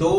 2